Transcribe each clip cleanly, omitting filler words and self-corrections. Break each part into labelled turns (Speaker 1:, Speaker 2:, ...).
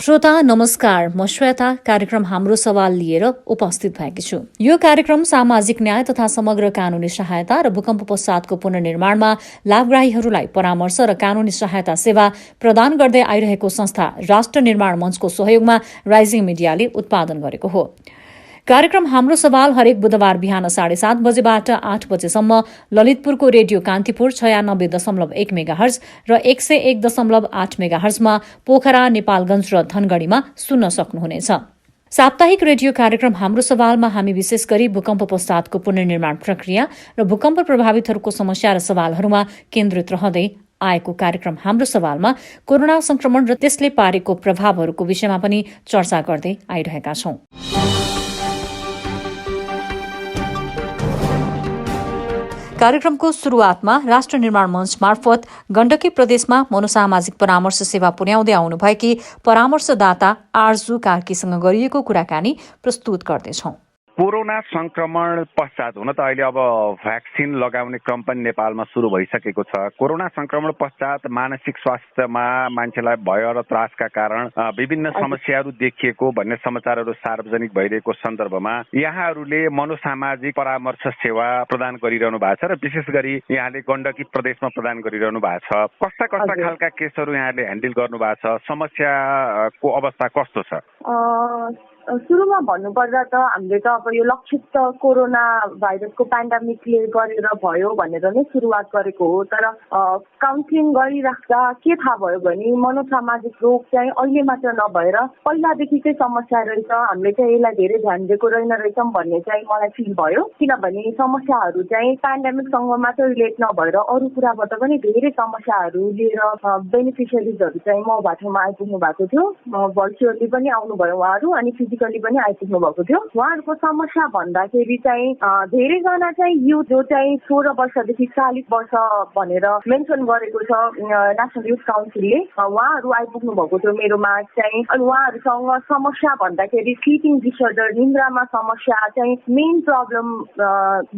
Speaker 1: श्रोता नमस्कार, म श्वेता कार्यक्रम हाम्रो सवाल लिएर उपस्थित भएकी छु। यो कार्यक्रम सामाजिक न्याय तथा समग्र कानूनी सहायता र भूकम्प पश्चातको पुनर्निर्माणमा लाभग्राहीहरूलाई परामर्श र कानूनी सहायता सेवा प्रदान गर्दै आइरहेको संस्था राष्ट्र निर्माण मञ्चको सहयोगमा राइजिङ मिडियाले उत्पादन गरेको हो। कार्यक्रम हाम्रो सवाल हरेक बुधबार बिहान 7:30 बजेबाट 8 बजेसम्म ललितपुरको रेडियो कान्तिपुर 96.1 मेगाहर्ज र 101.8 मेगाहर्जमा पोखरा, नेपालगञ्ज र धनगढ़ीमा सुन्न सक्नुहुनेछ। साप्ताहिक रेडियो कार्यक्रम हाम्रो सवालमा हामी विशेष गरी भूकम्प पश्चातको पुनर्निर्माण प्रक्रिया र भूकम्प प्रभावितहरूको समस्या र सवालहरूमा केन्द्रित रहँदै आएको कार्यक्रम हाम्रो सवालमा कोरोना संक्रमण र त्यसले पारेको प्रभावहरूको विषयमा पनि चर्चा गर्दै आइरहेका छौं। कार्यक्रमको सुरुवातमा राष्ट्र निर्माण मञ्च मार्फत गण्डकी प्रदेशमा मनोसामाजिक परामर्श सेवा पुर्याउँदै आउनुभएकी परामर्शदाता आरजु कार्कीसँग गरिएको कुराकानी प्रस्तुत गर्दैछौं।
Speaker 2: कोरोना संक्रमण पश्चात हुन त अहिले अब भ्याक्सिन लगाउने क्रम पनि नेपालमा सुरु भइसकेको छ। कोरोना संक्रमण पश्चात मानसिक स्वास्थ्यमा मान्छेलाई भय र त्रासका कारण विभिन्न समस्याहरू देखिएको भन्ने समाचारहरू सार्वजनिक भइरहेको सन्दर्भमा यहाँहरूले मनोसामाजिक परामर्श सेवा प्रदान गरिरहनु भएको छ र विशेष गरी यहाँले गण्डकी प्रदेशमा प्रदान गरिरहनु भएको छ। कस्ता कस्ता खालका केसहरू यहाँले ह्यान्डल गर्नु भएको छ? समस्याको अवस्था कस्तो छ?
Speaker 3: सुरुमा भन्नुपर्दा त हामीले त अब यो लक्षित कोरोना भाइरसको पेन्डेमिकले गरेर भयो भनेर नै सुरुवात गरेको हो। तर काउन्सिलिङ गरिराख्दा के थाहा भयो भने मनोसामाजिक रोग चाहिँ अहिले मात्र नभएर पहिलादेखिकै समस्या रहेछ, हामीले चाहिँ यसलाई धेरै ध्यान दिएको रहेछौँ भन्ने चाहिँ मलाई फिल भयो। किनभने समस्याहरू चाहिँ पेन्डेमिकसँग मात्र रिलेट नभएर अरू कुराबाट पनि धेरै समस्याहरू लिएर बेनिफिसियरिजहरू चाहिँ म बाटोमा आइपुग्नु भएको थियो। भर्चुअली पनि आउनुभयो उहाँहरू अनि फिजिकली पनि आइपुग्नु भएको थियो। उहाँहरूको समस्या भन्दाखेरि चाहिँ धेरैजना चाहिँ युथ जो चाहिँ 16 वर्षदेखि 40 वर्ष भनेर मेन्सन गरेको छ नेसनल युथ काउन्सिलले, उहाँहरू आइपुग्नु भएको थियो मेरोमा चाहिँ। अनि उहाँहरूसँग समस्या भन्दाखेरि स्लिपिङ डिसअर्डर, निन्द्रामा समस्या चाहिँ मेन प्रब्लम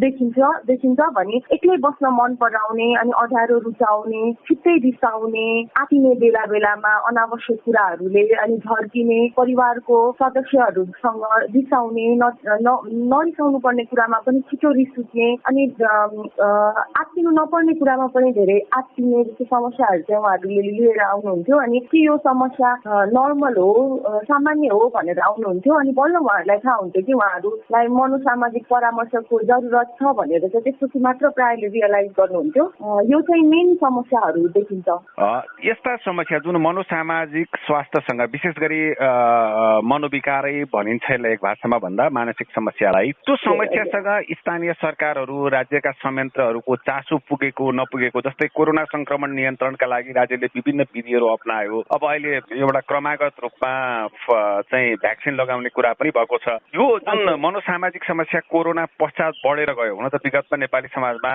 Speaker 3: देखिन्छ भने एक्लै बस्न मन पराउने अनि अँध्यारो रुचाउने, छिट्टै रिसाउने, आत्तिने बेला बेलामा अनावश्यक कुराहरूले अनि झर्किने, परिवारको सदस्यहरूसँग रिसाउने, नरिसाउनु पर्ने कुरामा पनि छिटो रिस उठ्ने अनि आत्तिनु नपर्ने कुरामा पनि धेरै आत्तिने जस्तो समस्याहरू चाहिँ उहाँहरूले लिएर आउनुहुन्थ्यो। अनि के यो समस्या नर्मल हो, सामान्य हो भनेर आउनुहुन्थ्यो। अनि बल्ल उहाँहरूलाई थाहा हुन्थ्यो कि उहाँहरूलाई मनोसामाजिक परामर्शको जरुरत छ भनेर चाहिँ त्यसपछि मात्र प्रायले रियलाइज गर्नुहुन्थ्यो। यो चाहिँ मेन समस्याहरू देखिन्छ।
Speaker 2: यस्ता समस्या जुन मनोसामाजिक स्वास्थ्यसँग विशेष गरी मनोविकारै भनिन्छ एक भाषामा भन्दा मानसिक समस्यालाई, त्यो समस्यासँग स्थानीय सरकारहरू, राज्यका संयन्त्रहरूको चासो पुगेको नपुगेको, जस्तै कोरोना संक्रमण नियन्त्रणका लागि राज्यले विभिन्न विधिहरू अप्नायो। अब अहिले एउटा क्रमागत रूपमा चाहिँ भ्याक्सिन लगाउने कुरा पनि भएको छ। यो जुन मनोसामाजिक समस्या कोरोना पश्चात बढेर गयो, हुन त विगतमा नेपाली समाजमा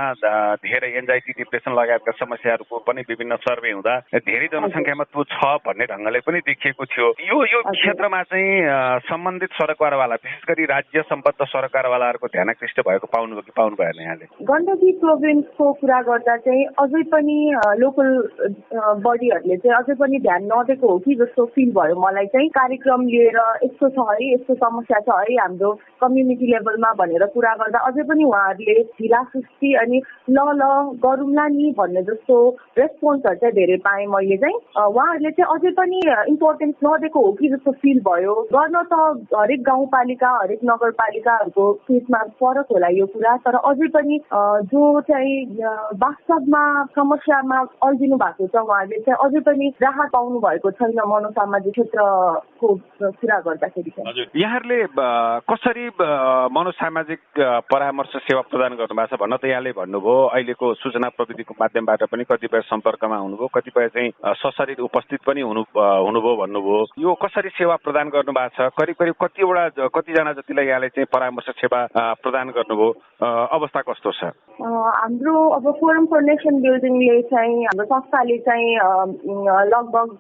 Speaker 2: धेरै एन्जाइटी, डिप्रेसन लगायतका समस्याहरूको पनि विभिन्न सर्वे हुँदा धेरै जनसङ्ख्यामा त्यो छ भन्ने ढङ्गले पनि देखिएको थियो। यो क्षेत्रमा चाहिँ सम्बन्धित सरकारवाला, विशेष गरी राज्य सम्बद्ध सरकारवालाहरूको ध्यान आकृष्ट भएको पाउनु भएन यहाँले?
Speaker 3: गण्डकी प्रोभिन्सको कुरा गर्दा चाहिँ अझै पनि लोकल बडीहरूले चाहिँ अझै पनि ध्यान नदिएको हो कि जस्तो फिल भयो मलाई चाहिँ। कार्यक्रम लिएर यस्तो छ है, यस्तो समस्या छ है हाम्रो कम्युनिटी लेभलमा भनेर कुरा गर्दा अझै पनि उहाँहरूले ढिलासुस्ती अनि ल गरौँला नि भन्ने जस्तो रेस्पोन्सहरू चाहिँ धेरै पाएँ मैले चाहिँ। उहाँहरूले चाहिँ अझै पनि इम्पोर्टेन्स नदिएको हो कि जस्तो फिल भयो। गर्न त हरेक गाउँपालिका, हरेक नगरपालिकाहरूको केसमा फरक होला यो कुरा, तर अझै पनि जो चाहिँ वास्तवमा समस्यामा अल्झिनु भएको छ उहाँहरूले चाहिँ अझै पनि राहत पाउनु भएको छैन मनोसामाजिक क्षेत्रको कुरा गर्दाखेरि चाहिँ।
Speaker 2: यहाँहरूले कसरी मनोसामाजिक परामर्श सेवा प्रदान गर्नु भएको छ भन्न त यहाँले भन्नुभयो। अहिलेको सूचना प्रविधिको माध्यमबाट पनि कतिपय सम्पर्कमा हुनुभयो, कतिपय चाहिँ सशरीर उपस्थित पनि हुनुभयो भन्नुभयो। यो कसरी सेवा प्रदान गर्नु भएको छ? करिब कतिजना जतिलाई यहाँले चाहिँ परामर्श सेवा प्रदान गर्नुभयो? अवस्था कस्तो छ?
Speaker 3: हाम्रो अब फोरम फर नेसन बिल्डिङले चाहिँ हाम्रो संस्थाले चाहिँ लगभग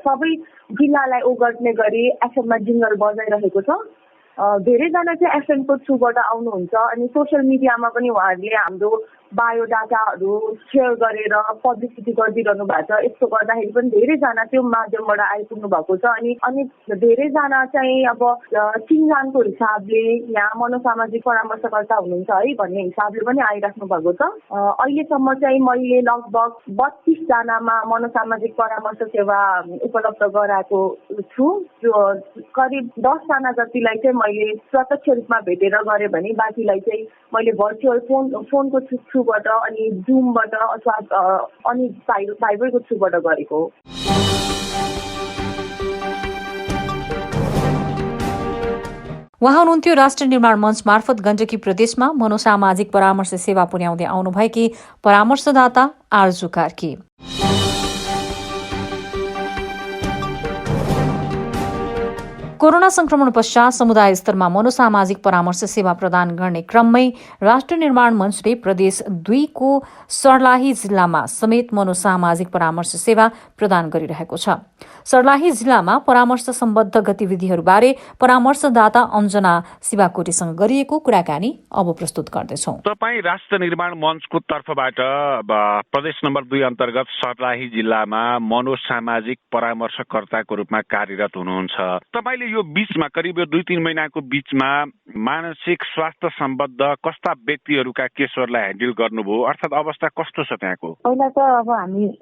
Speaker 3: सबै जिल्लालाई ओगट्ने गरी एफएममा जिङ्गल बजाइरहेको छ। धेरैजना चाहिँ एफएमको थ्रुबाट आउनुहुन्छ अनि सोसियल मिडियामा पनि उहाँहरूले हाम्रो बायोडाटाहरू सेयर गरेर पब्लिसिटी गरिदिइरहनु भएको छ। यस्तो गर्दाखेरि पनि धेरैजना त्यो माध्यमबाट आइपुग्नु भएको छ। अनि धेरैजना चाहिँ अब चिनजानको हिसाबले यहाँ मनोसामाजिक परामर्शकर्ता हुनुहुन्छ है भन्ने हिसाबले पनि आइराख्नु भएको छ। अहिलेसम्म चाहिँ मैले लगभग 32 जनामा मनोसामाजिक परामर्श सेवा उपलब्ध गराएको छु। करिब 10 जना जतिलाई चाहिँ मैले प्रत्यक्ष रूपमा भेटेर गरेँ भने बाँकीलाई चाहिँ मैले भर्चुअल फोनको थ्रुबाट अनि जुमबाट अथवा अनि भाइबरको थ्रुबाट गरेको हो।
Speaker 1: उहाँ हुनुहुन्थ्यो राष्ट्रिय निर्माण मञ्च मार्फत गण्डकी प्रदेशमा मनोसामाजिक परामर्श सेवा पुर्याउँदै आउनुभएकी परामर्शदाता आरजु कार्की। कोरोना संक्रमण पश्चात समुदाय स्तरमा मनोसामाजिक परामर्श सेवा प्रदान गर्ने क्रममै राष्ट्रिय निर्माण मञ्चले प्रदेश 2 को सर्लाही जिल्लामा समेत मनोसामाजिक परामर्श सेवा प्रदान गरिरहेको छ। सर्लाही जिल्लामा परामर्श सम्बद्ध गतिविधिहरूबारे परामर्शदाता अञ्जना शिवाकोटीसँग गरिएको कुराकानी अब प्रस्तुत गर्दैछौँ।
Speaker 2: तपाईँ राष्ट्रिय निर्माण मञ्चको तर्फबाट प्रदेश नम्बर 2 अन्तर्गत सर्लाही जिल्लामा मनोसामाजिक परामर्शकर्ताको रूपमा कार्यरत हुनुहुन्छ। तपाईँले यो बीचमा करिब 2-3 महिनाको बीचमा मानसिक स्वास्थ्य सम्बद्ध कस्ता व्यक्तिहरूका केसहरूलाई ह्यान्डल गर्नुभयो, अर्थात् अवस्था कस्तो छ त्यहाँको?
Speaker 4: पहिला त अब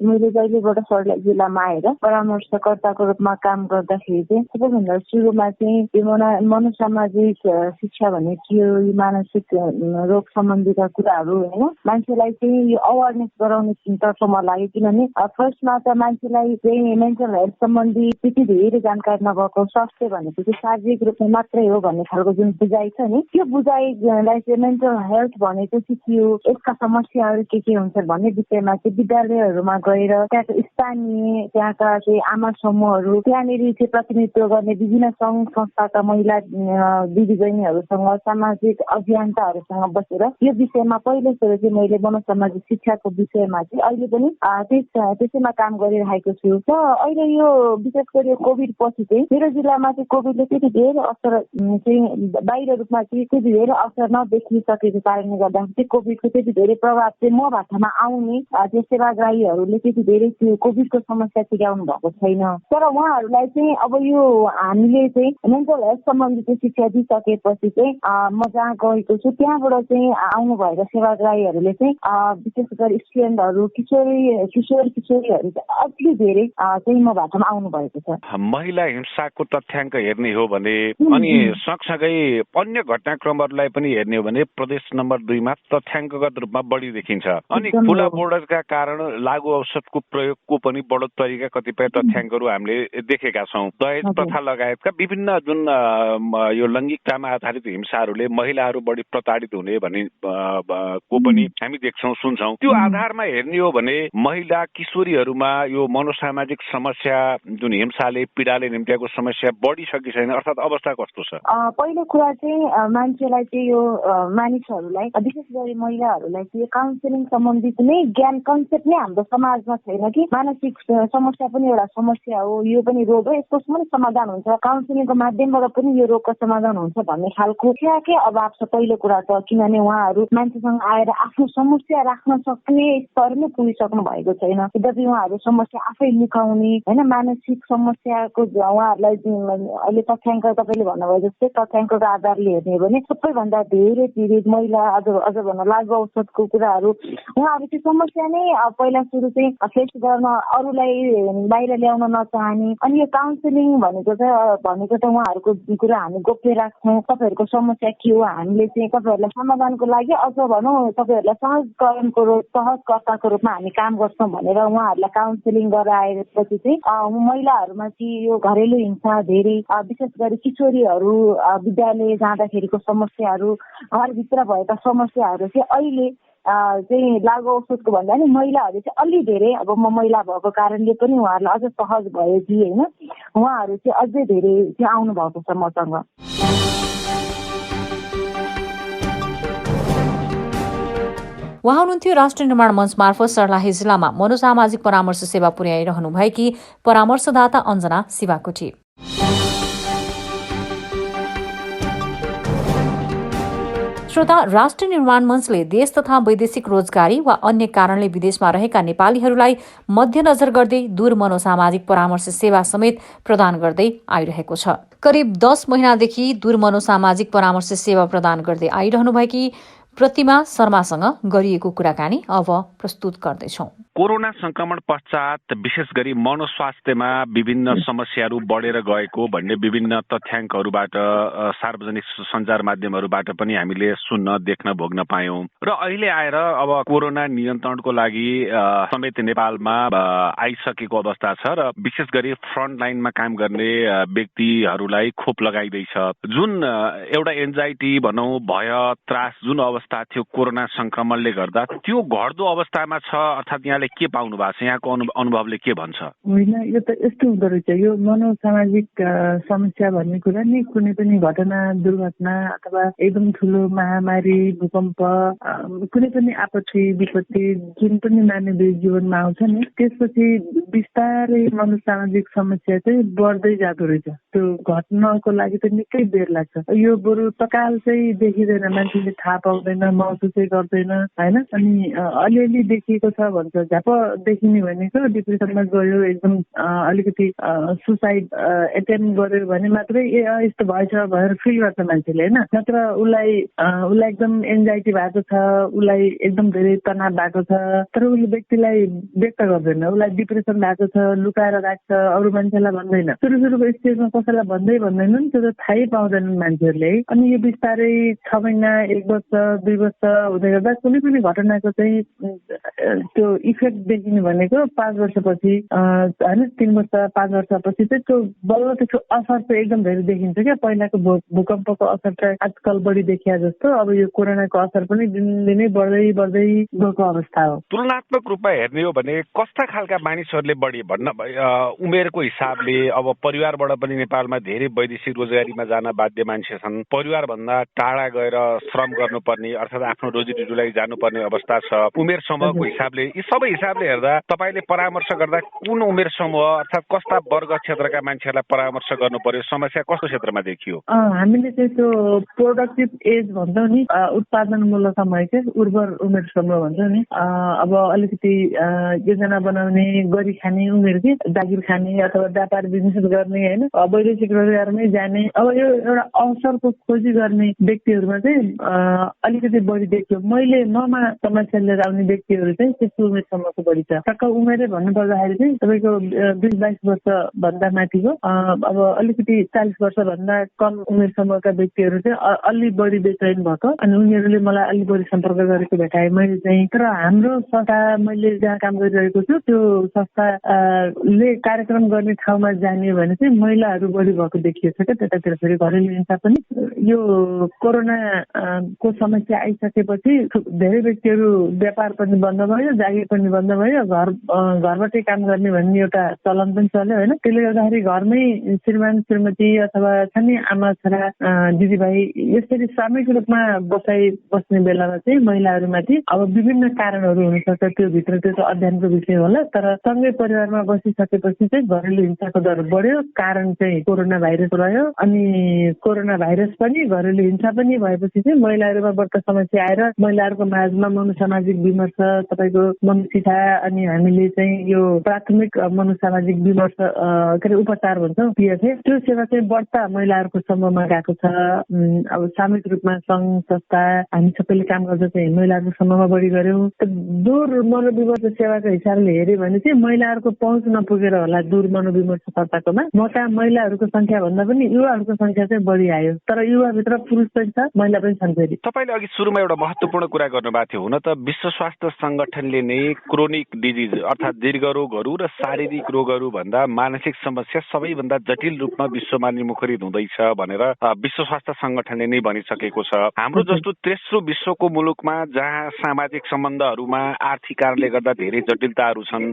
Speaker 4: मैले जहिलेबाट सर्लाही जिल्लामा आएर परामर्शकर्ताको रूपमा काम गर्दाखेरि चाहिँ सबैभन्दा सुरुमा चाहिँ यो मनोसामाजिक शिक्षा भने के हो, यो मानसिक रोग सम्बन्धीका कुराहरू होइन मान्छेलाई चाहिँ यो अवेरनेस गराउने तर्फ मलाई लाग्यो। किनभने फर्स्टमा त मान्छेलाई चाहिँ मेन्टल हेल्थ सम्बन्धी त्यति धेरै जानकारी नभएको, स्वास्थ्य भनेको चाहिँ शारीरिक रूपमा मात्रै हो भन्ने खालको जुन बुझाइ छ नि, त्यो बुझाइलाई चाहिँ मेन्टल हेल्थ भनेको चाहिँ के हो, यसका समस्याहरू के हुन्छन् भन्ने विषयमा चाहिँ विद्यालयहरूमा गएर त्यहाँको स्थानीय त्यहाँका चाहिँ आमा समूहहरू त्यहाँनिर चाहिँ प्रतिनिधित्व गर्ने विभिन्न सङ्घ संस्थाका महिला दिदीबहिनीहरूसँग सामाजिक अभियन्ताहरूसँग बसेर यो विषयमा पहिलो सुरु चाहिँ मैले मनोसामाजिक शिक्षाको विषयमा चाहिँ अहिले पनि त्यसैमा काम गरिरहेको छु। र अहिले यो विशेष गरी कोभिड पछि चाहिँ मेरो जिल्लामा चाहिँ कोभिडले त्यति धेरै असर चाहिँ बाहिर रूपमा चाहिँ त्यति धेरै असर नदेखिसकेको कारणले गर्दाखेरि चाहिँ कोभिडको त्यति धेरै प्रभाव चाहिँ म भाषामा आउने त्यो सेवाग्राहीहरूले त्यति धेरै त्यो कोभिडको समस्या सिकाउनु भएको छैन। तर उहाँहरूलाई चाहिँ अब यो हामीले चाहिँ मेन्टल हेल्थ सम्बन्धी चाहिँ शिक्षा दिइसकेपछि चाहिँ म जहाँ गएको छु त्यहाँबाट चाहिँ आउनु भएका सेवाग्राहीहरूले चाहिँ विशेष गरी स्टुडेन्टहरू किशोरीहरू अति धेरै चाहिँ म भाषामा आउनु भएको छ।
Speaker 2: महिला हिंसाको तथ्याङ्क हेर्ने हो भने अनि सँगसँगै अन्य घटनाक्रमहरूलाई पनि हेर्ने हो भने प्रदेश नम्बर 2 मा तथ्याङ्कगत रूपमा बढी देखिन्छ। अनि खुला बोर्डरका कारण लागु औषधको प्रयोगको पनि बढोत्तरीका कतिपय तथ्याङ्कहरू हामीले देखेका छौँ। दहेज प्रथा लगायतका विभिन्न जुन यो लैङ्गिकतामा आधारित हिंसाहरूले महिलाहरू बढी प्रताडित हुने भन्ने को पनि हामी देख्छौँ सुन्छौँ। त्यो आधारमा हेर्ने हो भने महिला किशोरीहरूमा यो मनोसामाजिक समस्या जुन हिंसाले पीडाले निम्त्याएको समस्या बढिसके छैन, अर्थात् अवस्था कस्तो छ?
Speaker 4: पहिलो कुरा चाहिँ मान्छेलाई चाहिँ यो मानिसहरूलाई विशेष गरी महिलाहरूलाई चाहिँ काउन्सिलिङ सम्बन्धी कुनै ज्ञान कन्सेप्ट नै हाम्रो समाजमा छैन कि मानसिक समस्या पनि एउटा समस्या हो, यो पनि रोग हो, यसको पनि समाधान हुन्छ, काउन्सिलिङको माध्यमबाट पनि यो रोगको समाधान हुन्छ भन्ने खालको शिक्षाकै अभाव छ पहिलो कुरा त। किनभने उहाँहरू मान्छेसँग आएर आफ्नो समस्या राख्न सक्ने स्तरमै पुगिसक्नु भएको छैन। यद्यपि उहाँहरू समस्या आफै लुकाउने होइन मानसिक समस्याको उहाँहरूलाई अहिले तथ्याङ्क तपाईँले भन्नुभयो जस्तै तथ्याङ्कको आधारले हेर्ने हो भने सबैभन्दा धेरै पीडित महिला अझ भन्न लागु औषधको कुराहरू उहाँहरू चाहिँ समस्या नै पहिला सुरु चाहिँ फेस गर्न अरूलाई बाहिर ल्याउन नचाहने। अनि यो काउन्सिलिङ भनेको त उहाँहरूको कुरा हामी गोप्य राख्छौँ। तपाईँहरूको समस्या के हो, हामीले चाहिँ तपाईँहरूलाई समाधानको लागि अझ भनौँ तपाईँहरूलाई सहजकर्ताको रूपमा हामी काम गर्छौँ भनेर उहाँहरूलाई काउन्सिलिङ गराएपछि चाहिँ महिलाहरूमा चाहिँ यो घरेलु हिंसा धेरै विशेष गरी किशोरीहरू विद्यालय जाँदाखेरिको समस्याहरू घरभित्र भएका समस्याहरू चाहिँ अहिले चाहिँ लागु औषधको भन्दा नि महिलाहरू चाहिँ अलि धेरै अब म महिला भएको कारणले पनि उहाँहरूलाई अझ सहज भयो कि होइन उहाँहरू चाहिँ अझै धेरै चाहिँ आउनु भएको छ मसँग।
Speaker 1: उहाँ हुनुहुन्थ्यो राष्ट्रिय निर्माण मञ्च मार्फत सर्लाही जिल्लामा मनोसामाजिक परामर्श सेवा पुर्याइरहनु भएकी परामर्शदाता अञ्जना शिवाकोटी। श्रोता, राष्ट्रिय निर्माण मञ्चले देश तथा वैदेशिक रोजगारी वा अन्य कारणले विदेशमा रहेका नेपालीहरूलाई मध्यनजर गर्दै दूर मनोसामाजिक परामर्श सेवा समेत प्रदान गर्दै आइरहेको छ। करिब 10 महिनादेखि दूर मनोसामाजिक परामर्श सेवा प्रदान गर्दै आइरहनुभएकी प्रतिमा शर्मासँग गरिएको कुराकानी अब प्रस्तुत गर्दैछौँ।
Speaker 2: कोरोना संक्रमण पश्चात विशेष गरी मनोस्वास्थ्यमा विभिन्न समस्याहरू बढेर गएको भन्ने विभिन्न तथ्याङ्कहरूबाट सार्वजनिक सञ्चार माध्यमहरूबाट पनि हामीले सुन्न, देख्न, भोग्न पायौं र अहिले आएर अब कोरोना नियन्त्रणको लागि समेत नेपालमा आइसकेको अवस्था छ र विशेष गरी फ्रन्ट लाइनमा काम गर्ने व्यक्तिहरूलाई खोप लगाइदैछ। जुन एउटा एन्जाइटी भनौं, भय, त्रास जुन अवस्था थियो कोरोना संक्रमणले गर्दा, त्यो घट्दो अवस्थामा छ अर्थात् यहाँले के पाउनु भएको छ? यहाँको अनुभवले के भन्छ?
Speaker 4: होइन, यो त यस्तो हुँदो रहेछ। यो मनोसामाजिक समस्या भन्ने कुरा नि कुनै पनि घटना, दुर्घटना अथवा एकदम ठुलो महामारी, भूकम्प, कुनै पनि आपत्ति विपत्ति जुन पनि मानवीय जीवनमा आउँछ नि, त्यसपछि बिस्तारै मनोसामाजिक समस्या चाहिँ बढ्दै जाँदो रहेछ। त्यो घट्नको लागि त निकै बेर लाग्छ। यो बरु तकाल चाहिँ देखिँदैन, मान्छेले थाहा पाउँदैन, महसुसै गर्दैन, होइन? अनि अलिअलि देखिएको छ भन्छ, झ्याप देखिने भनेको डिप्रेसनमा गयो, एकदम अलिकति सुसाइड एटेम्प गर्यो भने मात्रै यस्तो भएछ भनेर फिल गर्छ मान्छेले, होइन? नत्र उसलाई एकदम एन्जाइटी भएको छ, उसलाई एकदम धेरै तनाव भएको छ, तर उसले व्यक्तिलाई व्यक्त गर्दैन, उसलाई डिप्रेसन भएको छ, लुकाएर राख्छ, अरू मान्छेलाई भन्दैन। सुरुको स्टेजमा कसैलाई भन्दैनन्, त्यो त थाहै पाउँदैनन् मान्छेहरूले। अनि यो बिस्तारै 6 महिना, 1 वर्ष, 2 वर्ष हुँदै गर्दा कुनै पनि घटनाको चाहिँ त्यो इफेक्ट देखिने भनेको 5 वर्षपछि, होइन, 3 वर्ष, 5 वर्षपछि चाहिँ त्यो बल्ल त्यसको असर चाहिँ एकदम धेरै देखिन्छ क्या। पहिलाको भूकम्पको असर चाहिँ आजकल बढी देखिया जस्तो अब यो कोरोनाको असर पनि दिनदिनै बढ्दै गएको अवस्था हो।
Speaker 2: तुलनात्मक रूपमा हेर्ने हो भने कस्ता खालका मानिसहरूले बढी भन्न उमेरको हिसाबले अब परिवारबाट पनि नेपालमा धेरै वैदेशिक रोजगारीमा जान बाध्य मान्छे छन्, परिवारभन्दा टाढा गएर श्रम गर्नुपर्ने अर्थात् आफ्नो रोजीरोटीलाई जानुपर्ने अवस्था छ, उमेर समूहको हिसाबले, यी सबै हिसाबले हेर्दा तपाईँले परामर्श गर्दा कुन उमेर समूह अर्थात् कस्ता वर्ग क्षेत्रका मान्छेहरूलाई परामर्श गर्नु पर्यो? समस्या कस्तो क्षेत्रमा देखियो?
Speaker 4: हामीले चाहिँ त्यो प्रोडक्टिभ एज भन्छौँ नि, उत्पादनमूलक समय चाहिँ उर्वर उमेर समूह भन्छौँ नि। अब अलिकति योजना बनाउने, गरी खाने उमेर के, जागिर खाने अथवा व्यापार बिजनेस गर्ने, होइन, वैदेशिक रोजगारमै जाने, अब यो एउटा अवसरको खोजी गर्ने व्यक्तिहरूमा चाहिँ अलिकति बढी देखियो। ममा समस्या लिएर आउने व्यक्तिहरू चाहिँ त्यस्तो उमेर समूहको बढी छ। टक्क उमेरै भन्नु पर्दाखेरि चाहिँ तपाईँको 20-22 वर्ष भन्दा माथिको, अब अलिकति 40 वर्ष भन्दा कम उमेर समूहका व्यक्तिहरू चाहिँ अलि बढी बेचैन भएको, अनि उनीहरूले मलाई अलि बढी सम्पर्क गरेको भेटाएँ मैले चाहिँ। तर हाम्रो संस्था, मैले जहाँ काम गरिरहेको छु त्यो संस्थाले कार्यक्रम गर्ने ठाउँमा जाने भने चाहिँ महिलाहरू बढी भएको देखिएको छ क्या। त्यतातिर फेरि घरेलु हिंसा पनि, यो कोरोनाको समस्या आइसकेपछि धेरै व्यक्तिहरू व्यापार पनि बन्द भयो, जागिर पनि बन्द भयो, घरबाटै काम गर्ने भन्ने एउटा चलन पनि चल्यो, होइन? त्यसले गर्दाखेरि घरमै श्रीमान श्रीमती अथवा छ नि आमा छोरा दिदीभाइ यसरी सामूहिक रूपमा बस्ने बेलामा चाहिँ महिलाहरूमाथि अब विभिन्न कारणहरू हुनसक्छ। त्यो भित्र त्यो त अध्ययनको विषय होला, तर सँगै परिवारमा बसिसकेपछि चाहिँ घरेलु हिंसाको दर बढ्यो। कारण चाहिँ कोरोना भाइरस रह्यो, अनि कोरोना भाइरस पनि घरेलु हिंसा पनि भएपछि चाहिँ महिलाहरूमा बढ्ता समस्या आएर महिलाहरूको माझमा मनोसामाजिक विमर्श, तपाईँको मनोसिता, अनि हामीले चाहिँ यो प्राथमिक मनोसामाजिक विमर्श के अरे उपचार भन्छौँ, त्यो सेवा चाहिँ बढ्ता महिलाहरूको समूहमा गएको छ। अब सामूहिक रूपमा सङ्घ संस्था हामी सबैले काम गर्दा चाहिँ महिलाहरूको समूहमा बढी गऱ्यौँ। दूर मनोविमर्श सेवाको हिसाबले हेऱ्यो भने चाहिँ महिलाहरूको पहुँच नपुगेर होला दूर मनोविमर्शकर्ताकोमा। मका महिलाहरूको संख्या भन्दा पनि युवाहरूको संख्या चाहिँ बढी आयो, तर युवाभित्र पुरुष पनि छ, महिला पनि छन्। फेरि
Speaker 2: तपाईँले अघि सुरुमा एउटा महत्त्वपूर्ण कुरा गर्नुभएको थियो। हुन त विश्व स्वास्थ्य संगठनले नै क्रोनिक डिजिज अर्थात् दीर्घ रोगहरू र शारीरिक रोगहरू भन्दा मानसिक समस्या सबैभन्दा जटिल रूपमा विश्वमा निमुखरित हुँदैछ भनेर विश्व स्वास्थ्य संगठनले नै भनिसकेको छ। हाम्रो जस्तो तेस्रो विश्वको मुलुकमा जहाँ सामाजिक सम्बन्धहरूमा आर्थिक कारणले गर्दा धेरै जटिलताहरू छन्,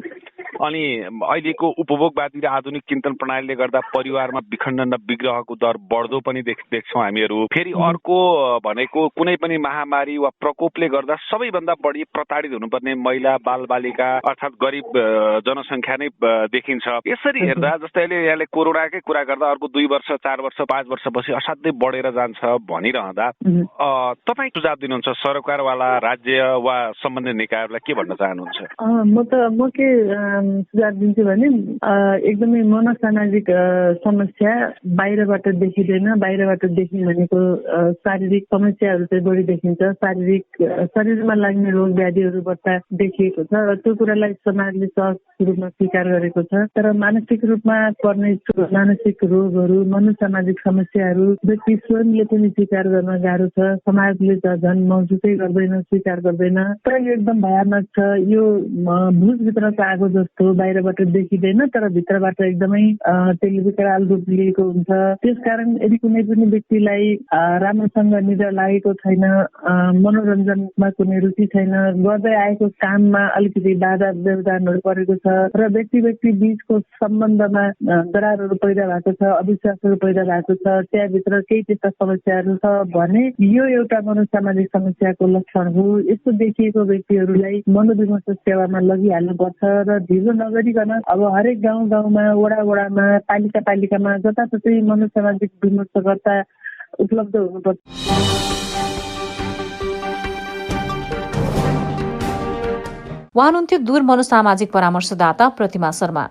Speaker 2: अनि अहिलेको उपभोगवादी र आधुनिक चिन्तन प्रणालीले गर्दा परिवारमा विखण्डन र विग्रहको दर बढ्दो पनि देख्छौँ हामीहरू। फेरि अर्को भनेको कुनै पनि महामारी वा प्रकोपले गर्दा सबैभन्दा बढी प्रताडित हुनुपर्ने महिला बालबालिका अर्थात् गरिब जनसङ्ख्या नै देखिन्छ। यसरी हेर्दा जस्तै अहिले यहाँले कोरोनाकै कुरा गर्दा अर्को 2 वर्ष 4 वर्ष 5 वर्षपछि असाध्यै बढेर जान्छ भनिरहँदा तपाईँ सुझाव दिनुहुन्छ सरकारवाला राज्य वा सम्बन्धित निकायहरूलाई के भन्न चाहनुहुन्छ?
Speaker 4: म के सुझाव दिन्छु भने एकदमै मनोसामाजिक समस्या बाहिरबाट देखिँदैन। बाहिरबाट देखिने भनेको शारीरिक समस्याहरू चाहिँ बढी देखिन्छ। शरीरमा लाग्ने रोग व्याधिहरूबाट देखिएको छ र त्यो कुरालाई समाजले सहज रूपमा स्वीकार गरेको छ। तर मानसिक रूपमा पर्ने मानसिक रोगहरू मनोसामाजिक समस्याहरू व्यक्ति स्वयंले पनि स्वीकार गर्न गाह्रो छ। समाजले त झन् महसुसै गर्दैन, स्वीकार गर्दैन। तर यो एकदम भयानक छ। यो भुजभित्रको आगो जस्तो बाहिरबाट देखिँदैन तर भित्रबाट एकदमै त्यसले विकराल रूप लिएको हुन्छ। त्यसकारण यदि कुनै पनि व्यक्तिलाई राम्रोसँग निद्रा लागेको छैन, मनोरञ्जनमा कुनै रुचि छैन, गर्दै आएको काममा अलिकति बाधा व्यवधानहरू परेको छ र व्यक्ति बीचको सम्बन्धमा दरारहरू पैदा भएको छ, अविश्वासहरू पैदा भएको छ, त्यहाँभित्र केही त्यस्ता समस्याहरू छ भने यो एउटा मनोसामाजिक समस्याको लक्षण हो। यस्तो देखिएको व्यक्तिहरूलाई मनोविमर्श सेवामा लगिहाल्नुपर्छ र ढिलो नगरिकन अब हरेक गाउँमा वडामा पालिकामा जताततै मनोसामाजिक विमर्शकर्ता उपलब्ध हुनुपर्छ।
Speaker 1: उहाँ हुनुहुन्थ्यो दूर मनोसामाजिक परामर्शदाता प्रतिमा शर्मा।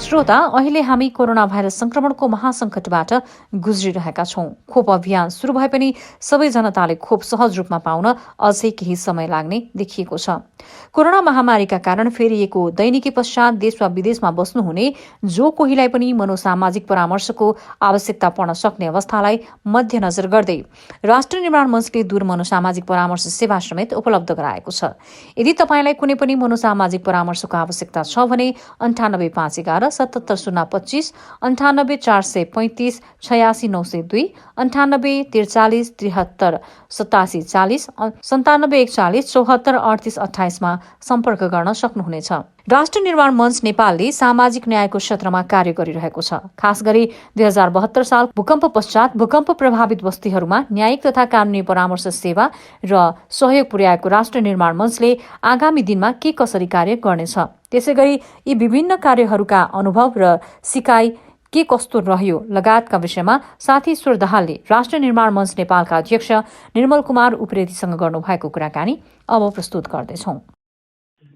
Speaker 1: श्रोता, अहिले हामी कोरोना भाइरस संक्रमणको महासंकटबाट गुज्रिरहेका छौं। खोप अभियान शुरू भए पनि सबै जनताले खोप सहज रूपमा पाउन अझै केही समय लाग्ने देखिएको छ। कोरोना महामारीका कारण फेरिएको दैनिकी पश्चात देश वा विदेशमा बस्नुहुने जो कोहीलाई पनि मनोसामाजिक परामर्शको आवश्यकता पर्न सक्ने अवस्थालाई मध्यनजर गर्दै राष्ट्र निर्माण मञ्चले दूर मनोसामाजिक परामर्श सेवा समेत उपलब्ध गराएको छ। यदि तपाईलाई कुनै पनि मनोसामाजिक परामर्शको आवश्यकता छ भने 9851 77025 98435 86902 9843 73 8740 9741 74 38 28 मा सम्पर्क गर्न सक्नुहुनेछ। राष्ट्र निर्माण मञ्च नेपालले सामाजिक न्यायको क्षेत्रमा कार्य गरिरहेको छ। खास गरी 2072 साल भूकम्प पश्चात भूकम्प प्रभावित बस्तीहरूमा न्यायिक तथा कानूनी परामर्श सेवा र सहयोग पुर्याएको राष्ट्र निर्माण मञ्चले आगामी दिनमा के कसरी कार्य गर्नेछ, त्यसैगरी यी विभिन्न कार्यहरूका अनुभव र सिकाइ के कस्तो रह्यो लगायतका विषयमा साथी ईश्वर दाहालले राष्ट्र निर्माण मञ्च नेपालका अध्यक्ष निर्मल कुमार उप्रेतीसँग गर्नुभएको कुराकानी अब प्रस्तुत गर्दैछौं।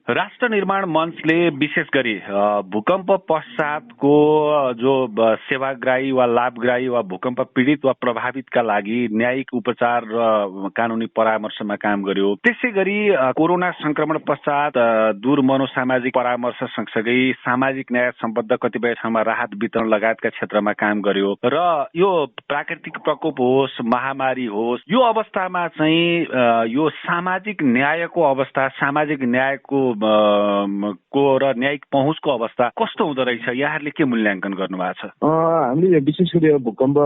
Speaker 2: राष्ट्र निर्माण मञ्चले विशेष गरी भूकम्प पश्चातको जो सेवाग्राही वा लाभग्राही वा भूकम्प पीडित वा प्रभावितका लागि न्यायिक उपचार र कानूनी परामर्शमा काम गर्यो। त्यसै गरी कोरोना संक्रमण पश्चात दूर मनोसामाजिक परामर्श सँगसँगै सामाजिक न्याय सम्बद्ध कतिपय ठाउँमा राहत वितरण लगायतका क्षेत्रमा काम गर्यो र यो प्राकृतिक प्रकोप होस्, महामारी होस्, यो अवस्थामा चाहिँ यो सामाजिक न्यायको अवस्था, सामाजिक न्यायको र न्यायिक पहुँचको अवस्था कस्तो हुँदो रहेछ, यहाँहरूले के मूल्याङ्कन गर्नुभएको छ?
Speaker 5: हामीले विशेष गरी भूकम्प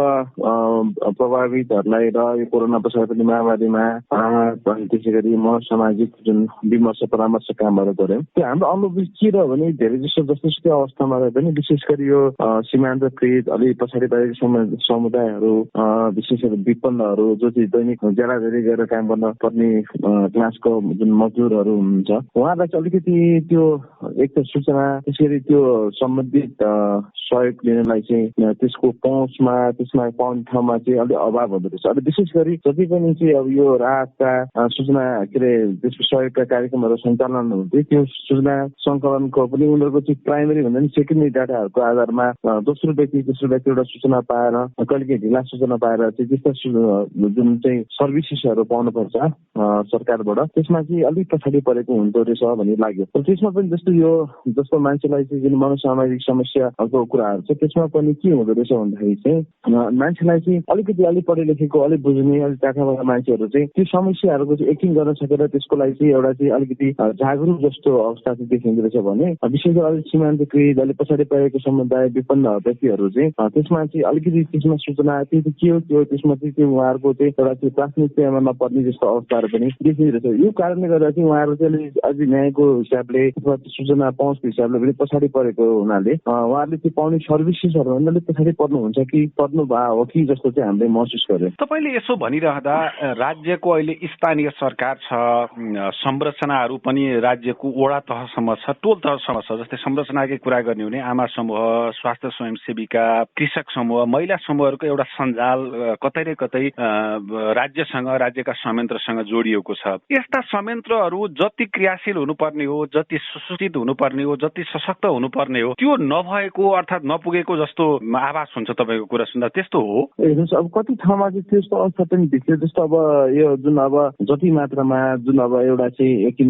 Speaker 5: प्रभावितहरूलाई र यो कोरोना पश्चातको महामारीमा त्यसै गरी मनोसामाजिक जुन विमर्श परामर्श कामहरू गर्यौँ, त्यो हाम्रो अनुभव के रह्यो भने धेरै जस्तो जस्तोसुकै अवस्थामा रहे पनि विशेष गरी यो सीमान्तकृत अलि पछाडि परेको समुदायहरू, विशेष गरी विपन्नहरू जो चाहिँ दैनिक ज्यालाझेली गरेर काम गर्न पर्ने क्लासको जुन मजदुरहरू हुनुहुन्छ, उहाँलाई अलिकति त्यो एक त सूचना त्यसरी त्यो सम्बन्धित सहयोग लिनलाई चाहिँ त्यसको पहुँचमा त्यसमा पाउने ठाउँमा चाहिँ अलिक अभाव हुँदो रहेछ। अनि विशेष गरी जति पनि चाहिँ अब यो राहतका सूचना त्यसको सहयोगका कार्यक्रमहरू सञ्चालन हुन्थ्यो, त्यो सूचना सङ्कलनको पनि उनीहरूको चाहिँ प्राइमेरी भन्दा पनि सेकेन्डरी डाटाहरूको आधारमा दोस्रो व्यक्तिबाट सूचना पाएर कहिले ढिला सूचना पाएर चाहिँ त्यस्ता जुन चाहिँ सर्भिसेसहरू पाउनुपर्छ सरकारबाट त्यसमा चाहिँ अलिक पछाडि परेको हुँदो रहेछ भन्ने लाग्यो। र त्यसमा पनि जस्तो मान्छेलाई चाहिँ जुन मनोसामाजिक समस्याको कुराहरू छ त्यसमा पनि के हुँदो रहेछ भन्दाखेरि चाहिँ मान्छेलाई चाहिँ अलिक पढे लेखेको अलिक बुझ्ने अलिक टाढाबाट मान्छेहरू चाहिँ त्यो समस्याहरूको चाहिँ एक्टिङ गर्न सकेर त्यसको लागि चाहिँ एउटा चाहिँ अलिकति जागरुक जस्तो अवस्था चाहिँ देखिँदो रहेछ भने विशेष गरी अलिक सीमान्तकृत अलिक पछाडि परेको समुदाय विपन्न व्यक्तिहरू चाहिँ त्यसमा चाहिँ अलिकति त्यसमा सूचना त्यो के हो त्यसमा चाहिँ त्यो उहाँहरूको चाहिँ एउटा चाहिँ प्राथमिकतामा नपर्ने जस्तो अवस्थाहरू पनि देखिँदो रहेछ। यो कारणले गर्दा चाहिँ उहाँहरू चाहिँ अझै न्यायको हिसाबले अथवा सूचना पहुँचको हिसाबले पनि पछाडि परेको हुनाले उहाँहरूले त्यो पाउने सर्भिसेसहरू अलिक पछाडि पर्नुहुन्छ कि पर्नु भयो हो कि जस्तो चाहिँ हामीले महसुस गर्यो।
Speaker 2: तपाईँले यसो भनिरहँदा राज्यको अहिले स्थानीय सरकार छ, संरचनाहरू पनि राज्यको वडा तहसम्म छ, टोल तहसम्म छ। जस्तै संरचनाकै कुरा गर्ने हो भने आमा समूह, स्वास्थ्य स्वयंसेविका, कृषक समूह, महिला समूहहरूको एउटा सञ्जाल कतै न कतै राज्यसँग, राज्यका संयन्त्रसँग जोडिएको छ। यस्ता संयन्त्रहरू जति क्रियाशील हुनुपर्ने हो, जति सुसूचित हुनुपर्ने हो, जति सशक्त हुनुपर्ने हो, त्यो नभएको अर्थात् नपुगेको जस्तो आभास हुन्छ तपाईँको कुरा सुन्दा। त्यस्तो हो?
Speaker 5: अब कति ठाउँमा चाहिँ त्यस्तो अवस्था पनि देखियो। जस्तो अब यो जुन अब जति मात्रामा जुन अब एउटा चाहिँ एकिन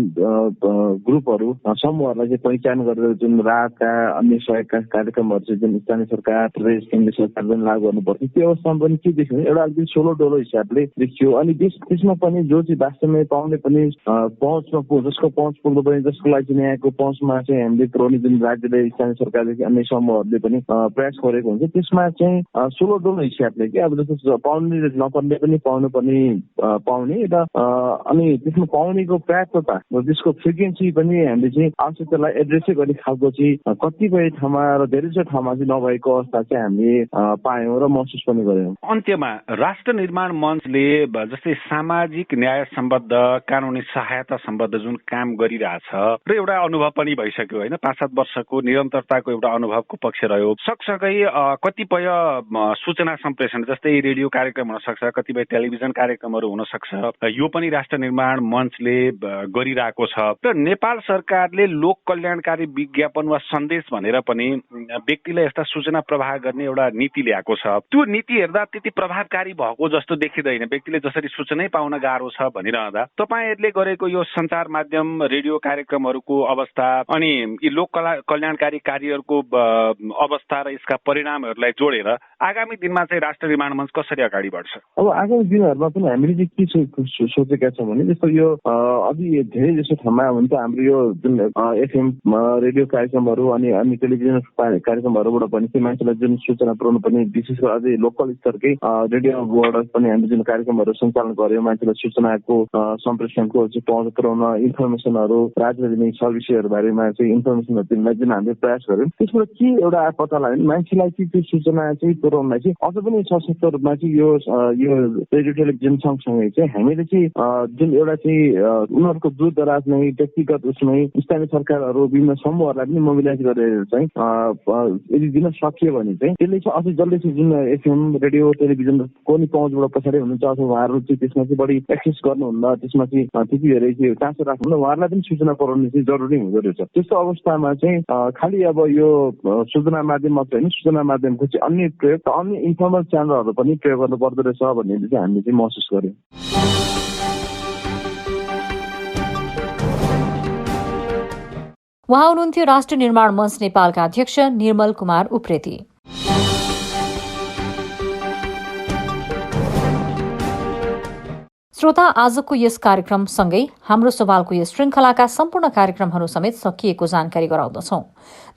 Speaker 5: ग्रुपहरू समूहहरूलाई चाहिँ पहिचान गरेर जुन राहतका अन्य सहयोगका कार्यक्रमहरू चाहिँ जुन स्थानीय सरकार, प्रदेश, केन्द्रीय सरकार पनि लागू गर्नुपर्छ त्यो अवस्थामा पनि के देखियो एउटा अलिकति सोलो डोलो हिसाबले देखियो। अनि त्यसमा पनि जो चाहिँ वास्तवमै पाउने पनि जसको पहुँच पुग्नु पनि जसको लागि न्यायको पहुँचमा चाहिँ हामीले पुर्याउने जुन राज्यले, स्थानीय सरकारदेखि अन्य समूहहरूले पनि प्रयास गरेको हुन्छ त्यसमा चाहिँ सोलो डोलो हिसाबले कि अब जस्तो पाउने नपर्ने पनि पाउने र अनि त्यसमा पाउनेको प्राप्तता र त्यसको फ्रिक्वेन्सी पनि हामीले चाहिँ आवश्यकतालाई एड्रेसै गर्ने खालको चाहिँ कतिपय ठाउँमा र धेरैजसो ठाउँमा चाहिँ नभएको अवस्था चाहिँ हामीले पायौँ र महसुस पनि गर्यौँ।
Speaker 2: अन्त्यमा राष्ट्र निर्माण मञ्चले जस्तै सामाजिक न्याय सम्बद्ध, कानुनी सहायता सम्बद्ध जुन काम गरिरहेछ र एउटा अनुभव पनि भइसक्यो होइन, 5-7 वर्षको निरन्तरताको एउटा अनुभवको पक्ष रह्यो। सँगसँगै कतिपय सूचना सम्प्रेषण जस्तै रेडियो कार्यक्रम हुन सक्छ, कतिपय टेलिभिजन कार्यक्रमहरू हुन सक्छ, यो पनि राष्ट्र निर्माण मञ्चले गरिरहेको छ। र नेपाल सरकारले लोक कल्याणकारी विज्ञापन वा सन्देश भनेर पनि व्यक्तिलाई यस्ता सूचना प्रवाह गर्ने एउटा नीति ल्याएको छ। त्यो नीति हेर्दा त्यति प्रभावकारी भएको जस्तो देखिँदैन। व्यक्तिले जसरी सूचनै पाउन गाह्रो छ भनिरहँदा तपाईहरूले गरेको यो सञ्चार माध्यम, रेडियो कार्यक्रमहरूको अवस्था अनि यी लोक कल्याणकारी कार्यहरूको अवस्था र यसका परिणामहरूलाई जोडेर आगामी दिनमा चाहिँ राष्ट्र निर्माण मञ्च कसरी अगाडि बढ्छ?
Speaker 5: अब आगामी दिनहरूमा पनि हामीले चाहिँ के सोचेका छौँ भने जस्तो यो अझै धेरै जसो ठाउँमा हुन्छ हाम्रो यो जुन एफएम रेडियो कार्यक्रमहरू अनि टेलिभिजन कार्यक्रमहरूबाट पनि त्यो मान्छेलाई जुन सूचना पुर्याउनु पनि विशेष गरी अझै लोकल स्तरकै रेडियोबाट पनि हामीले जुन कार्यक्रमहरू सञ्चालन गर्यौँ मान्छेलाई सूचनाको सम्प्रेषणको चाहिँ पहुँच पुर्याउन, इन्फर्मेसनहरू राज्यले दिने सर्भिसहरू बारेमा चाहिँ इन्फर्मेसनहरू दिनलाई जुन हामीले प्रयास गर्यौँ त्यसबाट के एउटा पत्ता लाग्यो मान्छेलाई चाहिँ त्यो सूचना चाहिँ पुर्याउनलाई चाहिँ अझ पनि सशक्त रूपमा चाहिँ यो रेडियो टेलिभिजन सँगसँगै चाहिँ हामीले चाहिँ जुन एउटा चाहिँ उनीहरूको दूर दराज नै व्यक्तिगत उसमै स्थानीय सरकारहरू विभिन्न समूहहरूलाई पनि मोबिलाइज गरेर चाहिँ यदि दिन सकियो भने चाहिँ त्यसले चाहिँ अझै जसले चाहिँ जुन एफएम रेडियो टेलिभिजनको नि पहुँचबाट पछाडि हुनुहुन्छ अथवा उहाँहरू चाहिँ त्यसमा चाहिँ बढी एक्सेस गर्नुहुन्न, त्यसमा चाहिँ त्यति धेरै चाहिँ चासो राख्नुहुन्न, उहाँहरूलाई पनि सूचना पुर्याउनु चाहिँ जरुरी हुँदो रहेछ। त्यस्तो अवस्थामा चाहिँ खालि अब यो सूचना माध्यम मात्र होइन, सूचना माध्यमको चाहिँ अन्य प्रयोग, अन्य इन्फर्मल च्यानलहरू पनि प्रयोग गर्नु पर्दो रहेछ भन्ने चाहिँ हामीले चाहिँ महसुस गर्यौँ।
Speaker 1: उहाँ हुनुहुन्थ्यो राष्ट्र निर्माण मञ्च नेपालका अध्यक्ष निर्मल कुमार उप्रेती। श्रोता, आजको यस कार्यक्रमसँगै हाम्रो सवालको यस श्रृङ्खलाका सम्पूर्ण कार्यक्रमहरू समेत सकिएको जानकारी गराउँदछौं।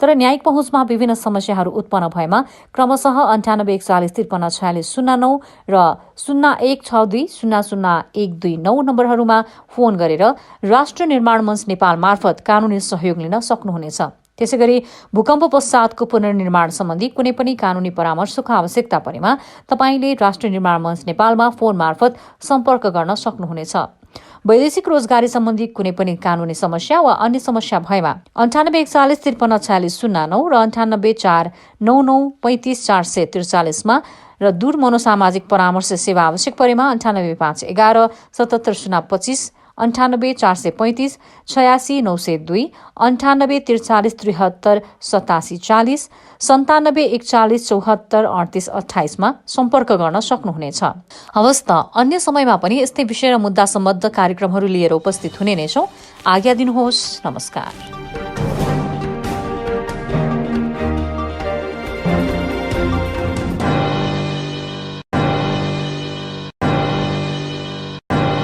Speaker 1: तर न्यायिक पहुँचमा विभिन्न समस्याहरू उत्पन्न भएमा क्रमशः 9841464609 र 0162000129 नम्बरहरूमा फोन गरेर राष्ट्र निर्माण मञ्च नेपाल मार्फत कानूनी सहयोग लिन सक्नुहुनेछ। त्यसैगरी भूकम्प पश्चातको पुनर्निर्माण सम्बन्धी कुनै पनि कानूनी परामर्शको आवश्यकता परेमा तपाईले राष्ट्र निर्माण मञ्च नेपालमा फोन मार्फत सम्पर्क गर्न सक्नुहुनेछ। वैदेशिक रोजगारी सम्बन्धी कुनै पनि कानूनी समस्या वा अन्य समस्या भएमा 9841464609 र 9849935443 र दूर मनोसामाजिक परामर्श सेवा आवश्यक परेमा 9851177025 98 435 86 902, 98 43 73 87 40, 97 41 74 38 28 मा सम्पर्क गर्न सक्नुहुनेछ। हवस् त, अन्य समयमा पनि यस्तै विषय र मुद्दा सम्बद्ध कार्यक्रमहरू लिएर उपस्थित हुने नै छौँ। आज्ञा दिनुहोस्। नमस्कार।